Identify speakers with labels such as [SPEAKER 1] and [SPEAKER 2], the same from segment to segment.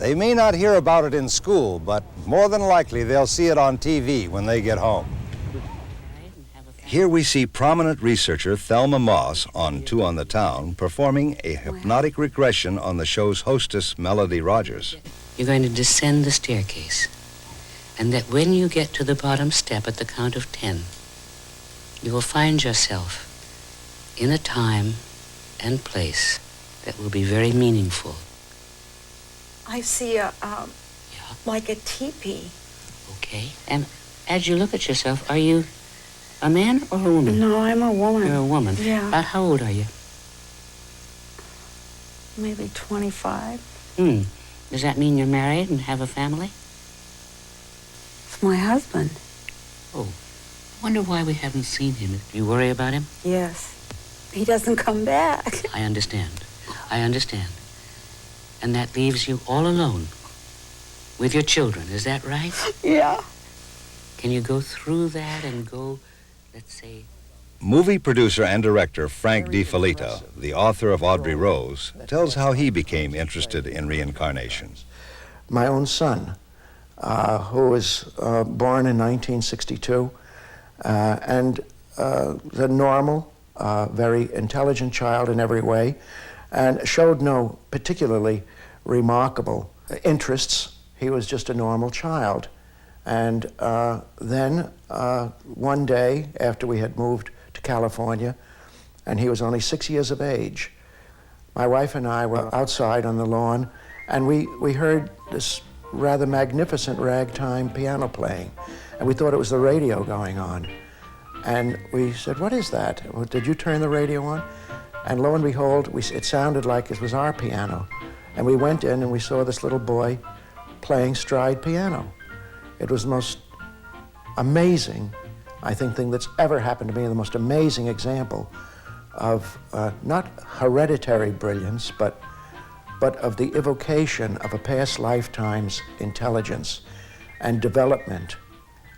[SPEAKER 1] They may not hear about it in school, but more than likely they'll see it on TV when they get home. Here we see prominent researcher Thelma Moss on Two on the Town performing a hypnotic regression on the show's hostess, Melody Rogers.
[SPEAKER 2] You're going to descend the staircase, and that when you get to the bottom step at the count of 10, you will find yourself in a time and place that will be very meaningful.
[SPEAKER 3] I see like a teepee.
[SPEAKER 2] Okay, and as you look at yourself, are you a man or a woman?
[SPEAKER 3] No, I'm a woman.
[SPEAKER 2] You're a woman.
[SPEAKER 3] Yeah.
[SPEAKER 2] About how old are you?
[SPEAKER 3] Maybe 25.
[SPEAKER 2] Does that mean you're married and have a family?
[SPEAKER 3] It's my husband.
[SPEAKER 2] Oh, wonder why we haven't seen him. Do you worry about him?
[SPEAKER 3] Yes. He doesn't come back.
[SPEAKER 2] I understand. I understand. And that leaves you all alone with your children, is that right?
[SPEAKER 3] Yeah.
[SPEAKER 2] Can you go through that and go, let's say...
[SPEAKER 1] Movie producer and director Frank DiFelita, the author of Audrey Rose, tells how he became interested in reincarnation.
[SPEAKER 4] My own son, who was born in 1962, and the normal, very intelligent child in every way, and showed no particularly remarkable interests. He was just a normal child. And then one day, after we had moved to California, and he was only 6 years of age, my wife and I were outside on the lawn, and we heard this rather magnificent ragtime piano playing, and we thought it was the radio going on. And we said, "What is that? Well, did you turn the radio on?" And lo and behold, it sounded like it was our piano. And we went in and we saw this little boy playing stride piano. It was the most amazing, I think, thing that's ever happened to me, the most amazing example of not hereditary brilliance, but of the evocation of a past lifetime's intelligence and development,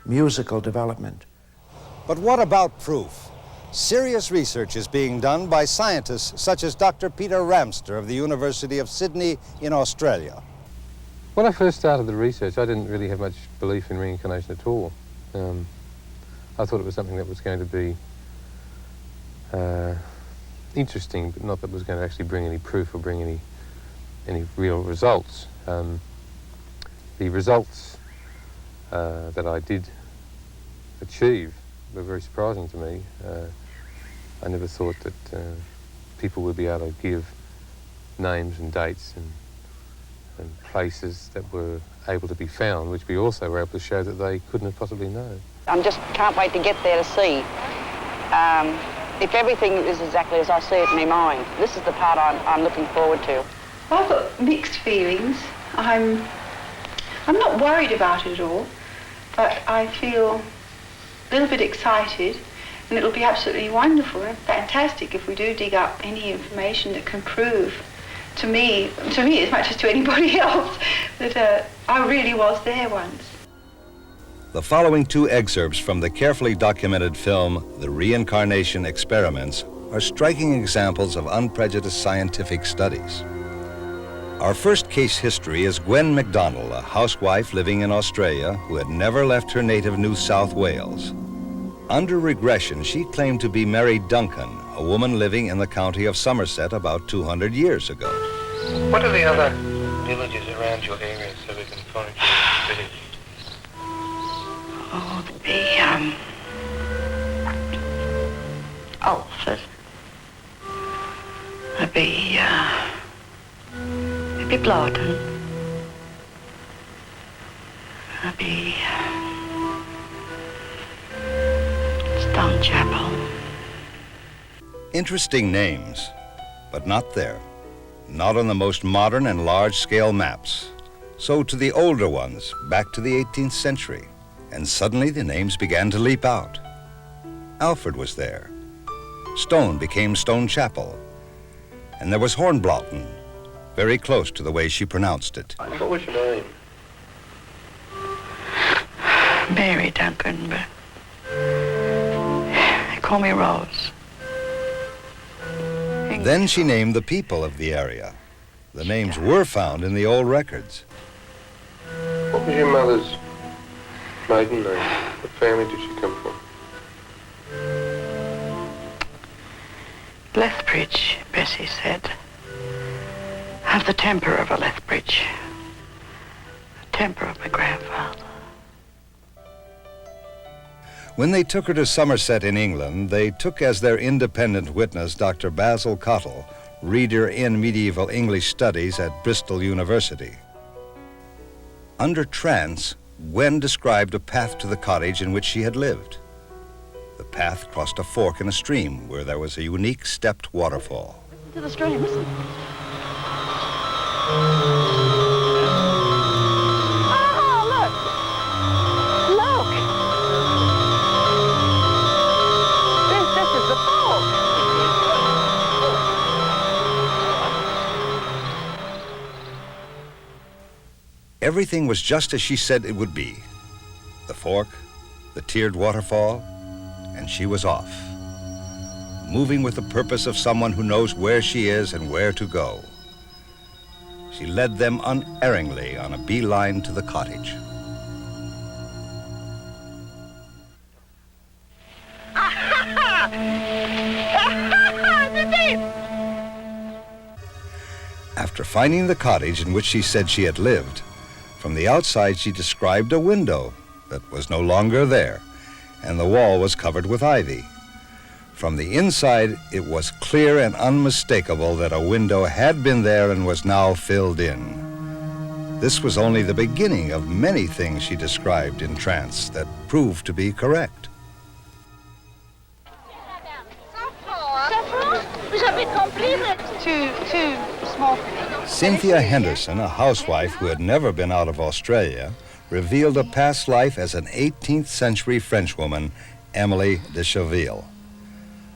[SPEAKER 4] musical development.
[SPEAKER 1] But what about proof? Serious research is being done by scientists such as Dr. Peter Ramster of the University of Sydney in Australia.
[SPEAKER 5] When I first started the research, I didn't really have much belief in reincarnation at all. I thought it was something that was going to be interesting, but not that it was going to actually bring any proof or bring any real results. The results that I did achieve were very surprising to me. I never thought that people would be able to give names and dates and places that were able to be found, which we also were able to show that they couldn't have possibly known.
[SPEAKER 6] I just can't wait to get there to see if everything is exactly as I see it in my mind. This is the part I'm looking forward to.
[SPEAKER 7] I've got mixed feelings. I'm not worried about it at all, but I feel a little bit excited, and it'll be absolutely wonderful and fantastic if we do dig up any information that can prove to me as much as to anybody else, that I really was there once.
[SPEAKER 1] The following two excerpts from the carefully documented film, The Reincarnation Experiments, are striking examples of unprejudiced scientific studies. Our first case history is Gwen MacDonald, a housewife living in Australia who had never left her native New South Wales. Under regression, she claimed to be Mary Duncan, a woman living in the county of Somerset about 200 years ago.
[SPEAKER 5] What are the other villages around your area so we can find your city?
[SPEAKER 6] Oh, Alford. It'd be Blawton. It'd be Stone Chapel.
[SPEAKER 1] Interesting names, but not there. Not on the most modern and large-scale maps. So to the older ones, back to the 18th century. And suddenly the names began to leap out. Alfred was there. Stone became Stone Chapel. And there was Hornblotton, very close to the way she pronounced it.
[SPEAKER 5] What was your name?
[SPEAKER 6] Mary Duncan, but they call me Rose.
[SPEAKER 1] Then she named the people of the area. The names were found in the old records.
[SPEAKER 5] What was your mother's maiden name? What family did she come from?
[SPEAKER 8] Lethbridge, Bessie said. Have the temper of a Lethbridge. The temper of my grandfather.
[SPEAKER 1] When they took her to Somerset in England, they took as their independent witness Dr. Basil Cottle, reader in medieval English studies at Bristol University. Under trance, Gwen described a path to the cottage in which she had lived. The path crossed a fork in a stream where there was a unique stepped waterfall.
[SPEAKER 6] To the stream, listen. Oh, look! Look! This is the fall.
[SPEAKER 1] Everything was just as she said it would be. The fork, the tiered waterfall, and she was off, moving with the purpose of someone who knows where she is and where to go. She led them unerringly on a beeline to the cottage. After finding the cottage in which she said she had lived, from the outside she described a window that was no longer there, and the wall was covered with ivy. From the inside, it was clear and unmistakable that a window had been there and was now filled in. This was only the beginning of many things she described in trance that proved to be correct.
[SPEAKER 7] Two small.
[SPEAKER 1] Cynthia Henderson, a housewife who had never been out of Australia, revealed a past life as an 18th century Frenchwoman, Emily de Cheville.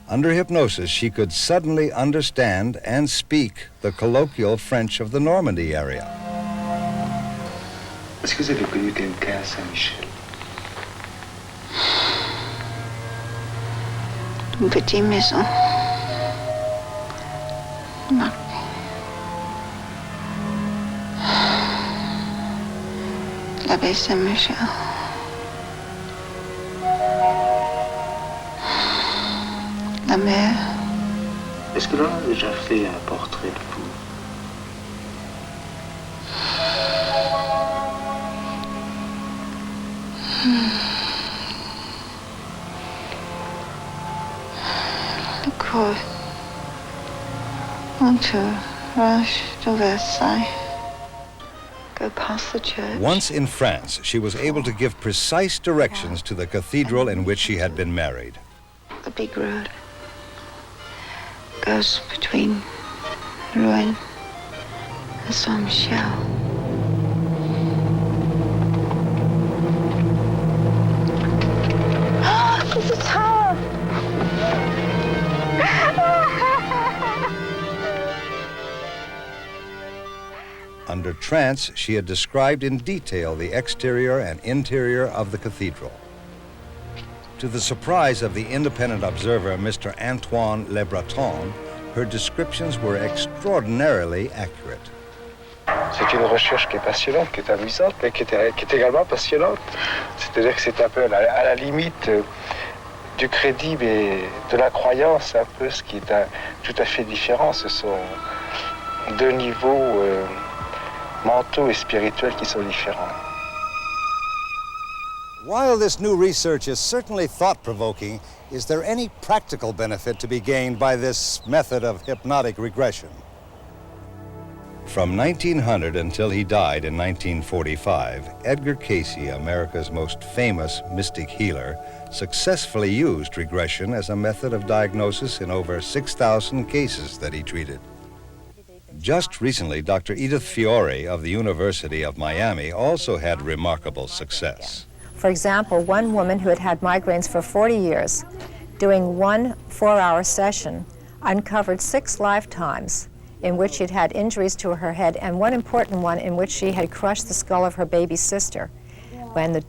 [SPEAKER 1] Under hypnosis, she could suddenly understand and speak the colloquial French of the Normandy area.
[SPEAKER 9] Est-ce que vous avez connu quelqu'un à Saint-Michel?
[SPEAKER 8] Une petite maison. Non. L'abbaye Saint-Michel. La mer.
[SPEAKER 9] Est-ce que l'on a déjà fait un portrait de vous?
[SPEAKER 8] Le cours. Entourage de Versailles. Go past the church.
[SPEAKER 1] Once in France, she was able to give precise directions to the cathedral in which she had been married.
[SPEAKER 8] The big road goes between Rouen and Saint-Michel. Oh, it's a tower!
[SPEAKER 1] Under trance, she had described in detail the exterior and interior of the cathedral. To the surprise of the independent observer, Mr. Antoine Le Breton, her descriptions were extraordinarily accurate.
[SPEAKER 9] C'est une recherche qui est passionnante, qui est amusante, mais qui est également passionnante. C'est-à-dire que c'est un peu à la limite du crédit, mais de la croyance, un peu, ce qui est tout à fait différent. Ce sont deux niveaux mentaux et spirituels qui sont différents.
[SPEAKER 1] While this new research is certainly thought-provoking, is there any practical benefit to be gained by this method of hypnotic regression? From 1900 until he died in 1945, Edgar Cayce, America's most famous mystic healer, successfully used regression as a method of diagnosis in over 6,000 cases that he treated. Just recently, Dr. Edith Fiore of the University of Miami also had remarkable success.
[SPEAKER 10] For example, one woman who had had migraines for 40 years, doing one 4-hour session, uncovered 6 lifetimes in which she'd had injuries to her head, and one important one in which she had crushed the skull of her baby sister when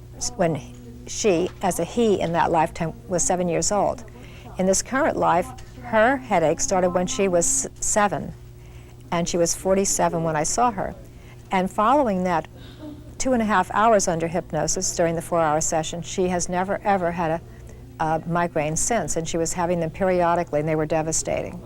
[SPEAKER 10] she, as a he in that lifetime, was 7 years old. In this current life, her headache started when she was 7, and she was 47 when I saw her. And following that 2.5 hours under hypnosis during the 4-hour session, she has never ever had a migraine since, and she was having them periodically, and they were devastating.